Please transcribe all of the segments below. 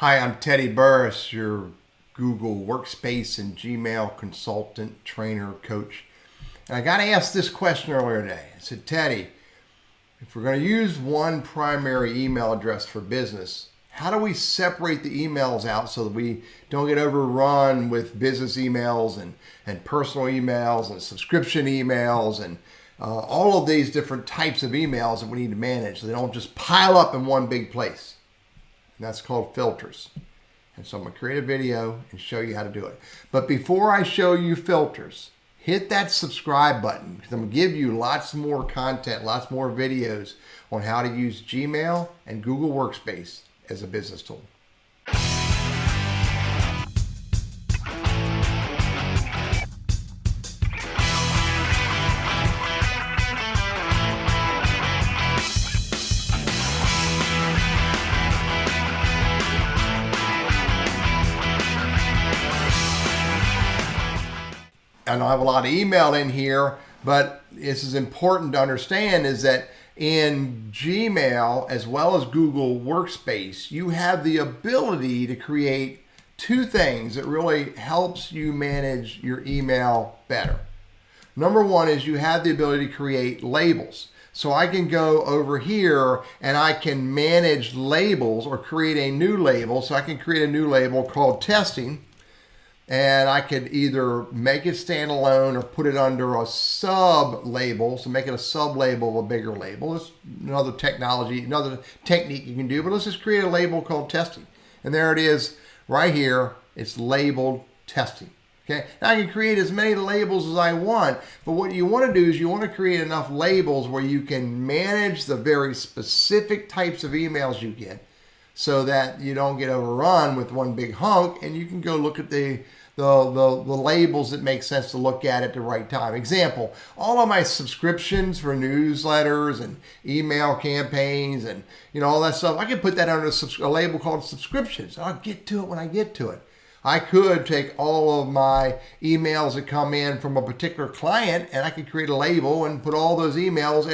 Hi, I'm Teddy Burris, your Google Workspace and Gmail consultant, trainer, coach. And I got asked this question earlier today. I said, Teddy, if we're going to use one primary email address for business, how do we separate the emails out so that we don't get overrun with business emails and personal emails and subscription emails and all of these different types of emails that we need to manage so they don't just pile up in one big place? And that's called filters. And so I'm going to create a video and show you how to do it. But before I show you filters, hit that subscribe button because I'm going to give you lots more content, lots more videos on how to use Gmail and Google Workspace as a business tool. I know I have a lot of email in here, but this is important to understand is that in Gmail as well as Google Workspace, you have the ability to create two things that really helps you manage your email better. Number one is you have the ability to create labels. So I can go over here and I can manage labels or create a new label. So I can create a new label called testing. And I could either make it standalone or put it under a sub label. So make it a sub label of a bigger label. It's another technology, another technique you can do, but let's just create a label called testing. And there it is right here. It's labeled testing. Okay. Now I can create as many labels as I want, but what you want to do is you want to create enough labels where you can manage the very specific types of emails you get, so that you don't get overrun with one big hunk, and you can go look at the labels that make sense to look at the right time. Example, all of my subscriptions for newsletters and email campaigns and all that stuff, I can put that under a label called subscriptions. I'll get to it when I get to it. I could take all of my emails that come in from a particular client and I could create a label and put all those emails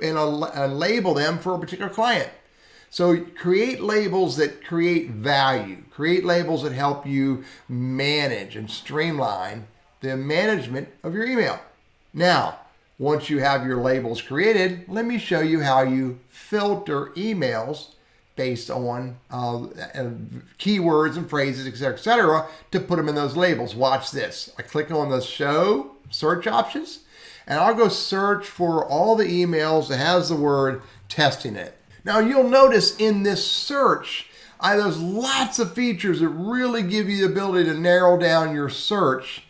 and label them for a particular client. So create labels that create value. Create labels that help you manage and streamline the management of your email. Now, once you have your labels created, let me show you how you filter emails based on keywords and phrases, etc., to put them in those labels. Watch this. I click on the show search options, and I'll go search for all the emails that has the word testing in it. Now you'll notice in this search, there's lots of features that really give you the ability to narrow down your search,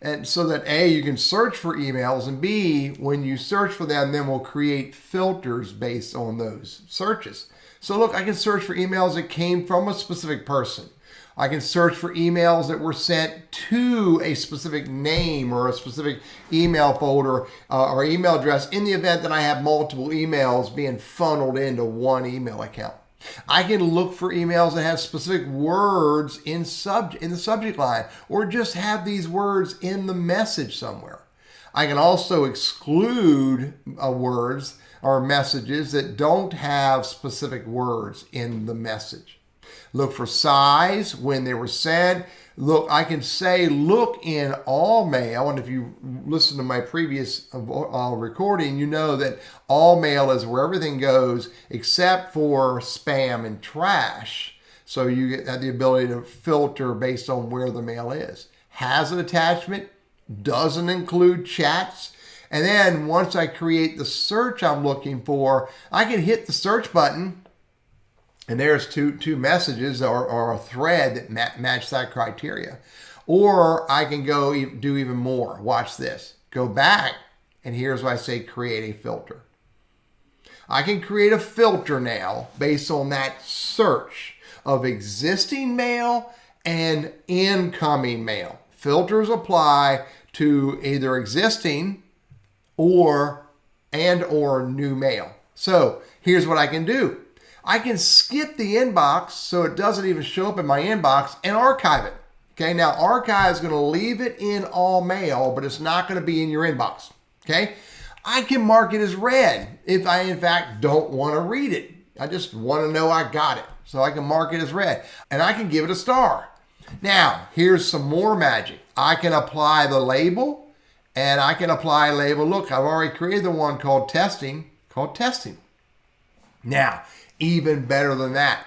and so that A, you can search for emails, and B, when you search for them, then we'll create filters based on those searches. So look, I can search for emails that came from a specific person. I can search for emails that were sent to a specific name or a specific email folder or email address in the event that I have multiple emails being funneled into one email account. I can look for emails that have specific words in the subject line or just have these words in the message somewhere. I can also exclude words or messages that don't have specific words in the message. Look for size, when they were sent. Look, I can say, look in all mail. And if you listen to my previous recording, you know that all mail is where everything goes except for spam and trash. So you have the ability to filter based on where the mail is. Has an attachment, doesn't include chats. And then once I create the search I'm looking for, I can hit the search button. And there's two messages or a thread that match that criteria. Or I can go do even more. Watch this. Go back, and here's why I say create a filter. I can create a filter now based on that search of existing mail and incoming mail. Filters apply to either existing or new mail. So here's what I can do. I can skip the inbox so it doesn't even show up in my inbox and archive it. Okay, now archive is going to leave it in all mail, but it's not going to be in your inbox. Okay, I can mark it as read if I in fact don't want to read it. I just want to know I got it. So I can mark it as read. And I can give it a star. Now, here's some more magic. I can apply the label, and I can apply a label. Look, I've already created the one called testing. Now, even better than that,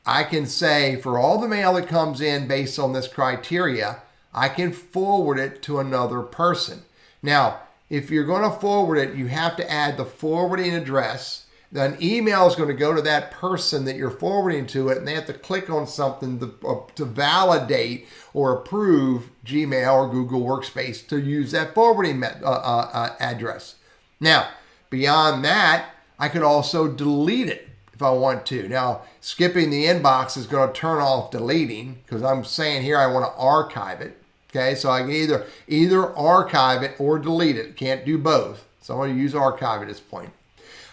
I can say for all the mail that comes in based on this criteria, I can forward it to another person. Now, if you're going to forward it, you have to add the forwarding address. Then email is going to go to that person that you're forwarding to it, and they have to click on something to validate or approve Gmail or Google Workspace to use that forwarding address. Now, beyond that, I could also delete it if I want to. Now, skipping the inbox is going to turn off deleting because I'm saying here I want to archive it. Okay, so I can either archive it or delete it. Can't do both. So I'm going to use archive at this point.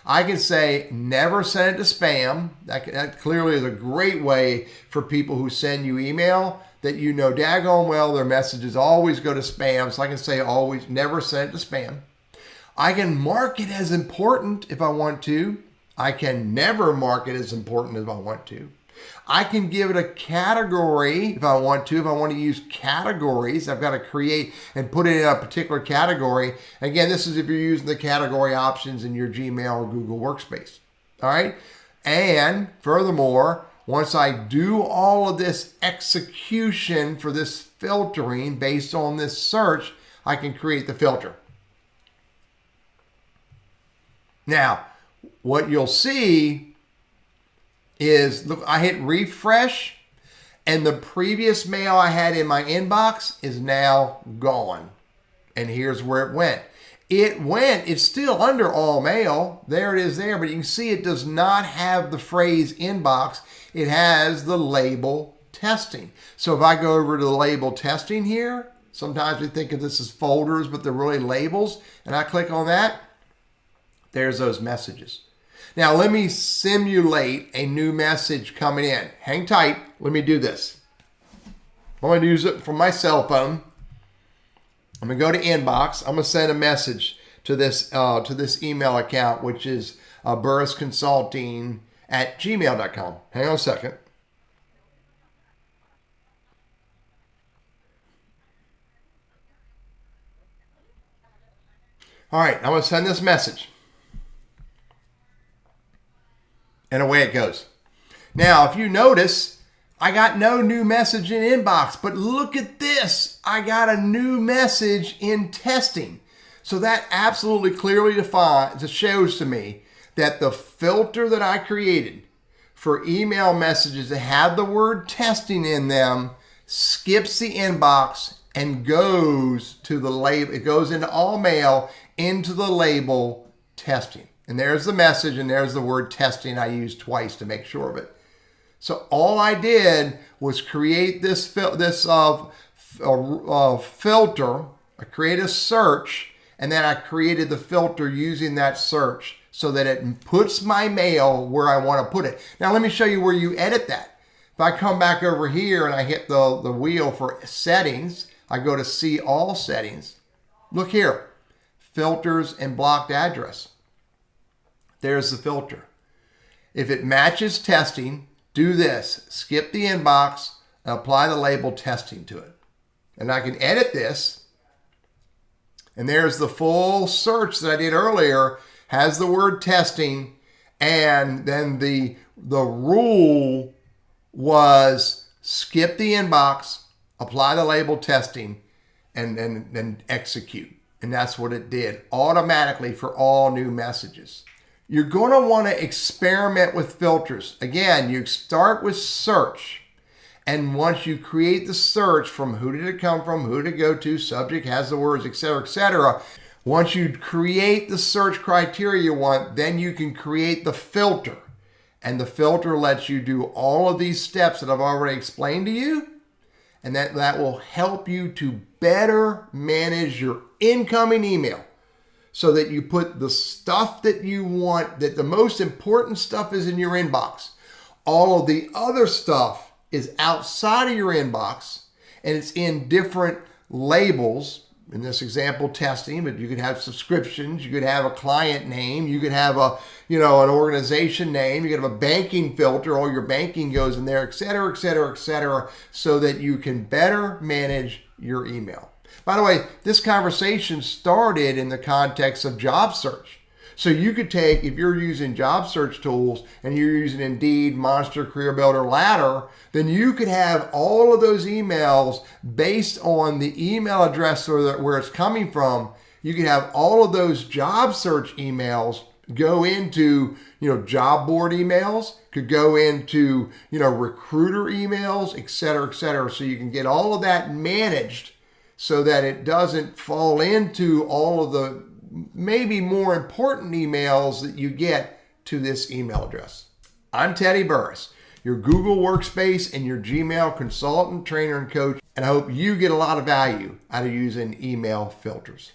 I can say never send it to spam. That clearly is a great way for people who send you email that you know daggone well their messages always go to spam. So I can say always never send it to spam. I can mark it as important if I want to. I can never mark it as important if I want to. I can give it a category if I want to. If I want to use categories, I've got to create and put it in a particular category. Again, this is if you're using the category options in your Gmail or Google Workspace. All right. And furthermore, once I do all of this execution for this filtering based on this search, I can create the filter. Now, what you'll see is, look, I hit refresh, and the previous mail I had in my inbox is now gone. And here's where it went. It's still under all mail. There it is there, but you can see it does not have the phrase inbox. It has the label testing. So if I go over to the label testing here, sometimes we think of this as folders, but they're really labels, and I click on that, there's those messages. Now, let me simulate a new message coming in. Hang tight. Let me do this. I'm going to use it from my cell phone. I'm going to go to inbox. I'm going to send a message to this email account, which is burrisconsulting@gmail.com. Hang on a second. All right, I'm going to send this message. And away it goes. Now, if you notice, I got no new message in inbox, but look at this. I got a new message in testing. So that absolutely clearly shows to me that the filter that I created for email messages that have the word testing in them skips the inbox and goes to the label. It goes into all mail into the label testing. And there's the message, and there's the word testing I used twice to make sure of it. So all I did was create this filter. I created a search, and then I created the filter using that search so that it puts my mail where I want to put it. Now let me show you where you edit that. If I come back over here and I hit the wheel for settings, I go to see all settings. Look here, filters and blocked address. There's the filter. If it matches testing, do this. Skip the inbox and apply the label testing to it. And I can edit this. And there's the full search that I did earlier. Has the word testing. And then the rule was skip the inbox, apply the label testing, and then execute. And that's what it did automatically for all new messages. You're going to want to experiment with filters. Again, you start with search. And once you create the search from who did it come from, who did it go to, subject has the words, etc., etc. Once you create the search criteria you want, then you can create the filter. And the filter lets you do all of these steps that I've already explained to you. And that will help you to better manage your incoming email, so that you put the stuff that you want, that the most important stuff is in your inbox. All of the other stuff is outside of your inbox, and it's in different labels, in this example, testing, but you could have subscriptions, you could have a client name, you could have a, an organization name, you could have a banking filter, all your banking goes in there, et cetera, et cetera, et cetera, so that you can better manage your email. By the way, this conversation started in the context of job search. So you could take, if you're using job search tools and you're using Indeed, Monster, Career Builder, Ladder, then you could have all of those emails based on the email address where it's coming from. You could have all of those job search emails go into, job board emails, could go into, recruiter emails, et cetera, et cetera. So you can get all of that managed so that it doesn't fall into all of the maybe more important emails that you get to this email address. I'm Teddy Burris, your Google Workspace and your Gmail consultant, trainer, and coach, and I hope you get a lot of value out of using email filters.